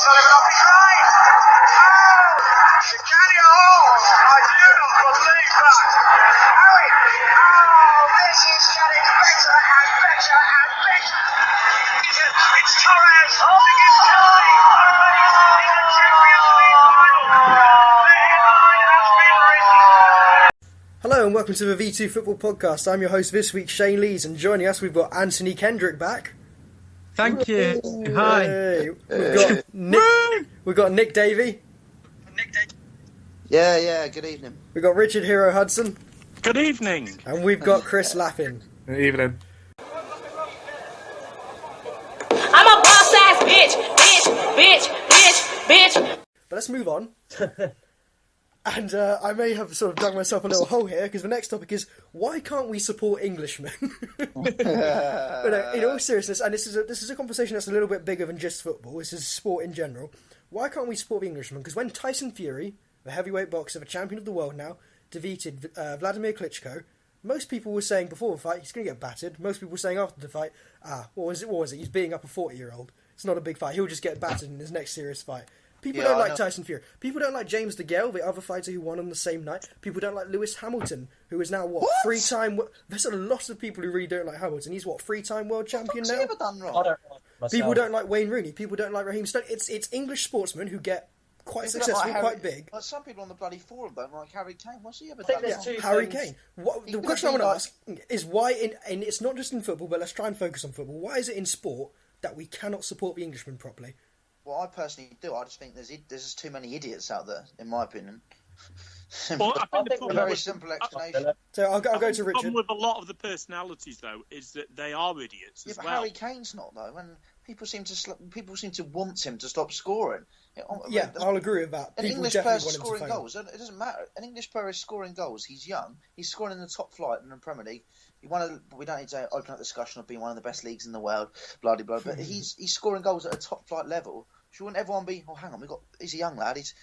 Sullivan off his right. Oh, Degale. I do not believe that. Harry. Oh, this is getting better and better and better. It's Torres holding him tightly. In the Champions League final. The headline has been written. Hello and welcome to the V2 Football Podcast. I'm your host this week, Shane Lees, and joining us we've got Anthony Kendrick back. Thank you. Hi. Hey. We've got Nick Davey. Yeah, good evening. We've got Richard Hero Hudson. Good evening. And we've got Chris Lappin. Good evening. I'm a boss ass bitch. But let's move on. And I may have sort of dug myself a little hole here, because the next topic is, why can't we support Englishmen? But in all seriousness, and this is a conversation that's a little bit bigger than just football, this is sport in general, why can't we support the Englishmen? Because when Tyson Fury, the heavyweight boxer, the champion of the world now, defeated Vladimir Klitschko, most people were saying before the fight, he's going to get battered. Most people were saying after the fight, what was it? He's beating up a 40-year-old. It's not a big fight. He'll just get battered in his next serious fight. People don't like Tyson Fury. People don't like James Degale, the other fighter who won on the same night. People don't like Lewis Hamilton, who is now, three-time... There's a lot of people who really don't like Hamilton. He's, three-time world champion now? Ever done wrong? People don't like Wayne Rooney. People don't like Raheem Sterling. It's English sportsmen who get quite successful, quite big. Like some people on the bloody forum don't like Harry Kane. What's he ever done wrong? Harry Kane. The question I want to ask is why, and it's not just in football, but let's try and focus on football. Why is it in sport that we cannot support the Englishmen properly? Well, I personally do. I just think there's just too many idiots out there, in my opinion. Well, I think a very simple explanation. So I'll go to The Richard. problem with a lot of the personalities, though, is that they are idiots Yeah, as but well. Harry Kane's not though, and people seem to want him to stop scoring. Yeah, I'll agree with that. An People English definitely player want him to scoring fail. goals. It doesn't matter. An English player is scoring goals. He's young. He's scoring in the top flight in the Premier League. We don't need to open up the discussion of being one of the best leagues in the world, blah blah blah. But he's scoring goals at a top flight level. Shouldn't everyone be? Oh, hang on, he's a young lad. He's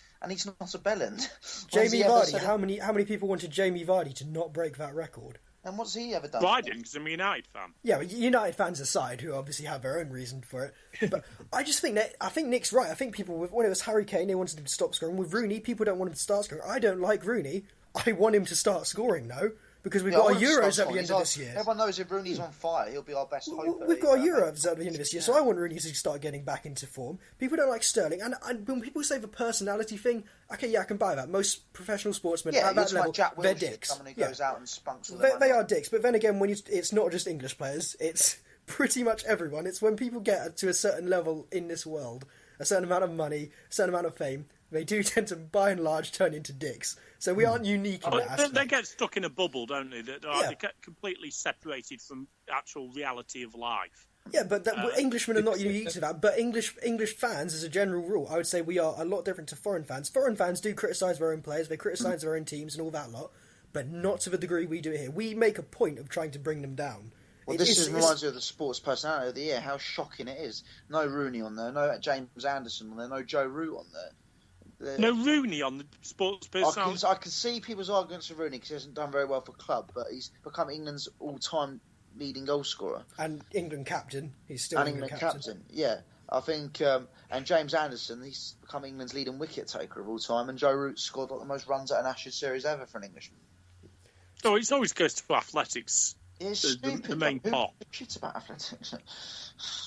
not a bellend. Jamie Vardy. How many people wanted Jamie Vardy to not break that record? And what's he ever done? Well, I didn't, because I'm a United fan. Yeah, but United fans aside, who obviously have their own reason for it. But I just think I think Nick's right. I think people, when it was Harry Kane, they wanted him to stop scoring. With Rooney, people don't want him to start scoring. I don't like Rooney. I want him to start scoring now, because we've got our Euros at the end of this year. Everyone knows if Rooney's on fire, he'll be our best hope. We've got our Euros at the end of this year, so I want Rooney to start getting back into form. People don't like Sterling, and when people say the personality thing, okay, yeah, I can buy that. Most professional sportsmen at that level, they're dicks. Someone who goes out and spunks all they are dicks, but then again, when it's not just English players, it's pretty much everyone. It's when people get to a certain level in this world, a certain amount of money, a certain amount of fame, they do tend to, by and large, turn into dicks. So we aren't unique in that aspect. They get stuck in a bubble, don't they? They get completely separated from actual reality of life. Yeah, but Englishmen are not unique to that. But English fans, as a general rule, I would say we are a lot different to foreign fans. Foreign fans do criticise their own players, they criticise their own teams and all that lot, but not to the degree we do here. We make a point of trying to bring them down. Well, this reminds me of the sports personality of the year, how shocking it is. No Rooney on there, no James Anderson on there, no Joe Root on there. No Rooney on the sports personality. I can see people's arguments for Rooney because he hasn't done very well for club, but he's become England's all-time leading goal scorer. And England captain. He's still England captain. Yeah. I think, and James Anderson, he's become England's leading wicket taker of all time, and Joe Root scored like the most runs at an Ashes series ever for an Englishman. Oh, it always goes to athletics. It's the main part. Who shits about athletics?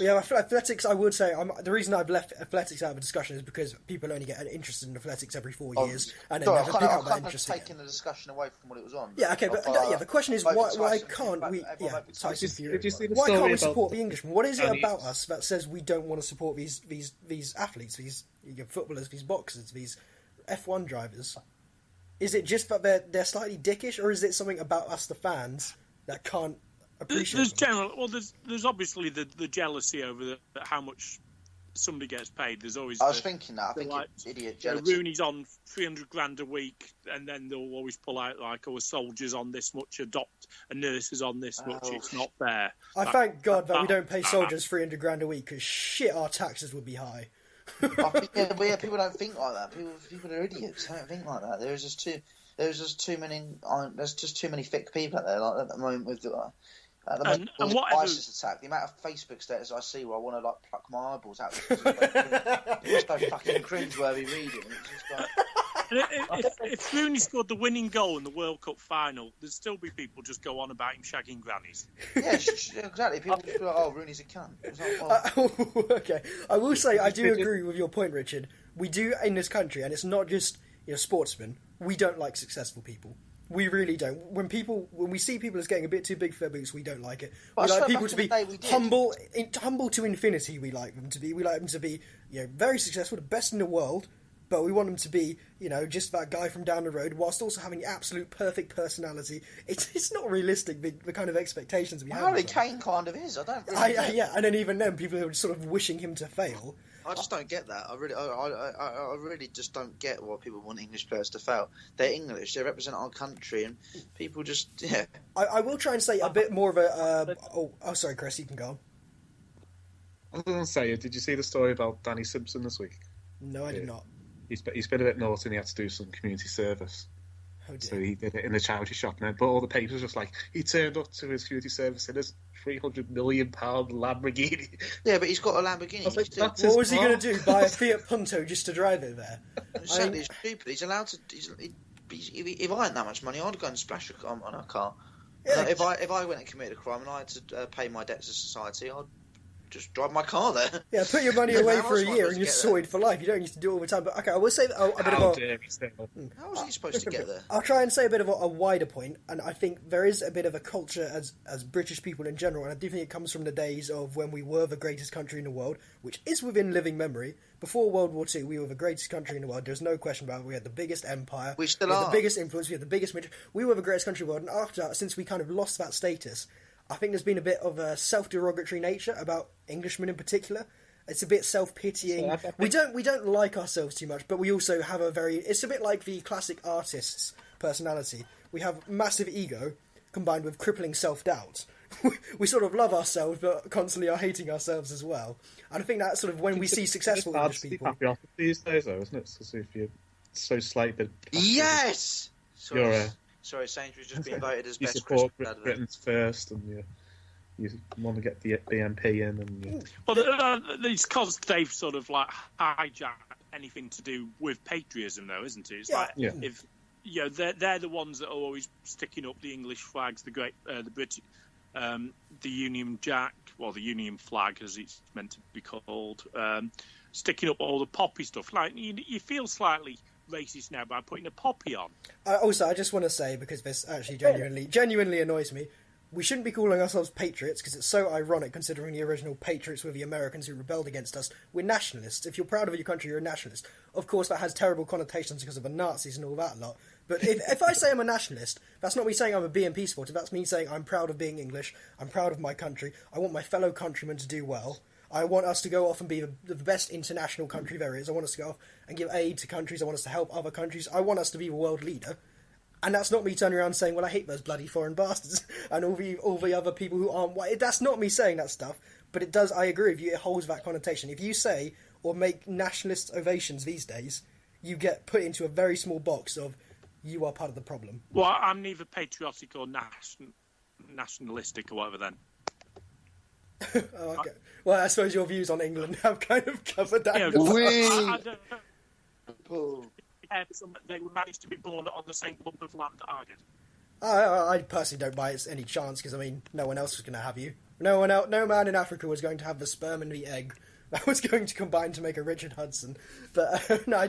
Yeah, athletics, I would say, the reason I've left athletics out of the discussion is because people only get interested in athletics every 4 years, and then never pick up that interest again. Taking the discussion away from what it was on. Yeah, okay, but the question is, why can't we... Yeah, Tyson Fury. Why can't we support the Englishmen? What is it about us that says we don't want to support these athletes, these footballers, these boxers, these F1 drivers? Is it just that they're slightly dickish, or is it something about us, the fans, that can't appreciate there's obviously the jealousy over how much somebody gets paid. There's always I was thinking that. I think it's idiot jealousy. Rooney's on 300 grand a week, and then they'll always pull out like, a soldier's on this much, a nurse is on this much. It's not fair. I thank God that we don't pay soldiers 300 grand a week, because shit, our taxes would be high. People don't think like that. People are idiots. They don't think like that. There's just too many. There's just too many thick people out there. Like at the moment with At the And moment, whatever- ISIS attack, the amount of Facebook status I see where I want to like pluck my eyeballs out. It's just so fucking cringe-worthy reading. It's just like, And if Rooney scored the winning goal in the World Cup final, there'd still be people just go on about him shagging grannies. yeah, exactly. People just be like, "Oh, Rooney's a cunt." It's like, well, Okay, I will say I do agree with your point, Richard. We do in this country, and it's not just sportsmen. We don't like successful people. We really don't. When we see people as getting a bit too big for their boots, we don't like it. But We I like swear people back to in be the day we did. humble to infinity. We like them to be. We like them to be, very successful, the best in the world. But we want them to be, just that guy from down the road, whilst also having the absolute perfect personality. It's not realistic, the kind of expectations we have. Harry of them. Kane kind of is. I don't. Really get it. Yeah, and then even then, people are sort of wishing him to fail. I just don't get that. I really just don't get why people want English players to fail. They're English. They represent our country, and people just I will try and say a bit more of a. Sorry, Chris, you can go on. I was going to say, did you see the story about Danny Simpson this week? No, I did not. He's been a bit naughty and he had to do some community service. Oh, dear. So he did it in the charity shop, but all the papers just like, he turned up to his community service in his £300 million Lamborghini. Yeah, but he's got a Lamborghini. I was like, He's still- that's What was he going car. to do? Buy a Fiat Punto just to drive it there? Exactly, it's stupid. He's allowed to. If I had that much money, I'd go and splash on a car. Yeah. If I went and committed a crime and I had to pay my debts to society, I'd just drive my car there. Yeah, put your money away How for a else am I year supposed and you're to get sorted for life. You don't need to do it all the time. But okay, I will say a bit How of a. dare he still? How was he supposed to get there? I'll try and say a bit of a wider point, and I think there is a bit of a culture as British people in general, and I do think it comes from the days of when we were the greatest country in the world, which is within living memory. Before World War II, we were the greatest country in the world. There's no question about it. We had the biggest empire. We still had are. the biggest influence. We had the biggest military. We were the greatest country in the world, and after that, since we kind of lost that status, I think there's been a bit of a self-derogatory nature about Englishmen in particular. It's a bit self-pitying. So I think- We don't like ourselves too much, but we also have a very. It's a bit like the classic artist's personality. We have massive ego combined with crippling self-doubt. We sort of love ourselves, but constantly are hating ourselves as well. And I think that sort of when we see successful It's hard English to be people. patriotic these days, though, isn't it? So if you're so slight bit. Yes. You're Sorry, Sainsbury's just been voted as you best support Christmas advert. Britain's first, and you want to get the MP in, and you, Well, it's because they've sort of like hijacked anything to do with patriotism, though, isn't it? It's Yeah. like Yeah. if they're the ones that are always sticking up the English flags, the British, the Union Jack, well, the Union flag as it's meant to be called, sticking up all the poppy stuff. Like you feel slightly racist now by putting a poppy on. Also, I just want to say, because this actually genuinely annoys me, we shouldn't be calling ourselves patriots because it's so ironic considering the original patriots were the Americans who rebelled against us. We're nationalists. If you're proud of your country, you're a nationalist. Of course, that has terrible connotations because of the Nazis and all that lot. But if I say I'm a nationalist, that's not me saying I'm a BNP supporter. That's me saying I'm proud of being English. I'm proud of my country. I want my fellow countrymen to do well. I want us to go off and be the best international country there is. I want us to go off and give aid to countries. I want us to help other countries. I want us to be the world leader. And that's not me turning around saying, well, I hate those bloody foreign bastards and all the other people who aren't white. That's not me saying that stuff, but it does, I agree with you, it holds that connotation. If you say or make nationalist ovations these days, you get put into a very small box of, you are part of the problem. Well, I'm neither patriotic or nationalistic or whatever then. Oh, okay. Well, I suppose your views on England have kind of covered that. Yeah, I don't know. They managed to be born on the same lump of land that I did. I personally don't buy it's any chance because, I mean, no one else was going to have you. No man in Africa was going to have the sperm and the egg that was going to combine to make a Richard Hudson. But no, I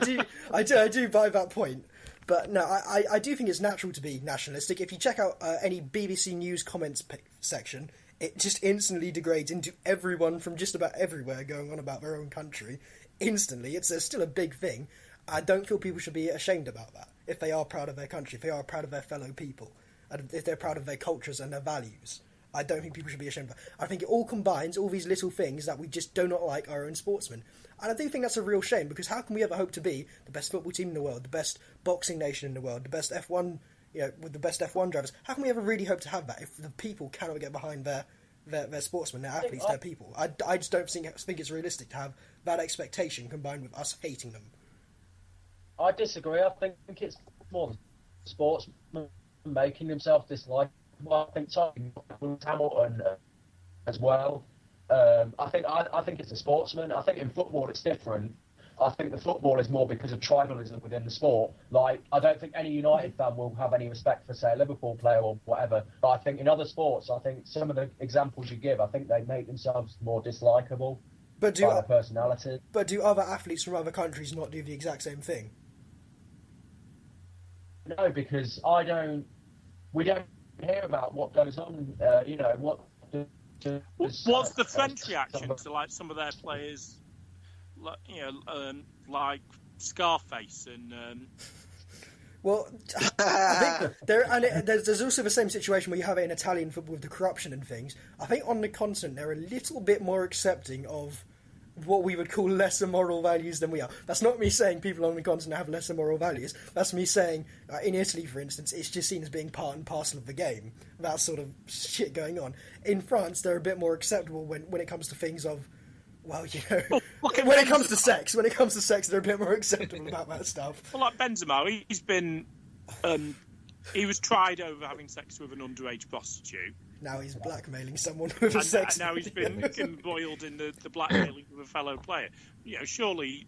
do buy that point. But no, I do think it's natural to be nationalistic. If you check out any BBC News comments section, it just instantly degrades into everyone from just about everywhere going on about their own country. Instantly, it's still a big thing. I don't feel people should be ashamed about that. If they are proud of their country, if they are proud of their fellow people, and if they're proud of their cultures and their values, I don't think people should be ashamed of that. I think it all combines all these little things that we just do not like our own sportsmen. And I do think that's a real shame, because how can we ever hope to be the best football team in the world, the best boxing nation in the world, the best F1, with the best F1 drivers? How can we ever really hope to have that if the people cannot get behind their sportsmen, their athletes, their people? I just don't think it's realistic to have that expectation combined with us hating them. I disagree. I think it's more the sportsman making himself dislikable well, I think Hamilton as well. I think it's a Sportsman. I think in football it's different. I think the football is more because of tribalism within the sport. Like, I don't think any United fan will have any respect for, say, a Liverpool player or whatever. But I think in other sports, I think some of the examples you give, I think they make themselves more dislikable by their personality. But do other athletes from other countries not do the exact same thing? No, because we don't hear about what goes on. What's the French reaction to like some of their players, like Scarface and? Well, I think there's also the same situation where you have it in Italian football with the corruption and things. I think on the continent they're a little bit more accepting of what we would call lesser moral values than we are. That's not me saying people on the continent have lesser moral values. That's me saying, in Italy, for instance, it's just seen as being part and parcel of the game. That sort of shit going on. In France, they're a bit more acceptable when it comes to things of, well, when it comes to sex, they're a bit more acceptable about that stuff. Well, like Benzema, he's been, he was tried over having sex with an underage prostitute. Now he's blackmailing someone with a sex. And now he's been embroiled in the blackmailing of a fellow player. Surely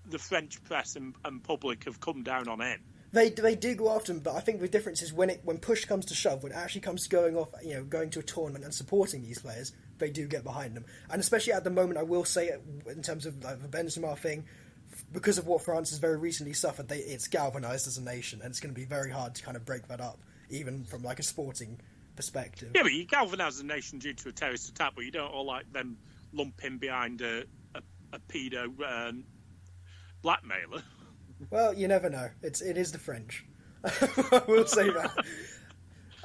the French press and public have come down on him. They do go after him, but I think the difference is when push comes to shove, when it actually comes to going to a tournament and supporting these players, they do get behind them. And especially at the moment, I will say, in terms of the Benzema thing, because of what France has very recently suffered, it's galvanised as a nation, and it's going to be very hard to kind of break that up, even from like a sporting perspective. Yeah, but you galvanise the nation due to a terrorist attack, but you don't all like them lump him behind a pedo blackmailer. Well, you never know. It is the French. I will say that.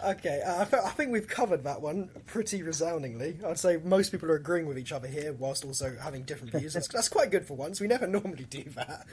Okay, I think we've covered that one pretty resoundingly. I'd say most people are agreeing with each other here, whilst also having different views. That's quite good for once. We never normally do that.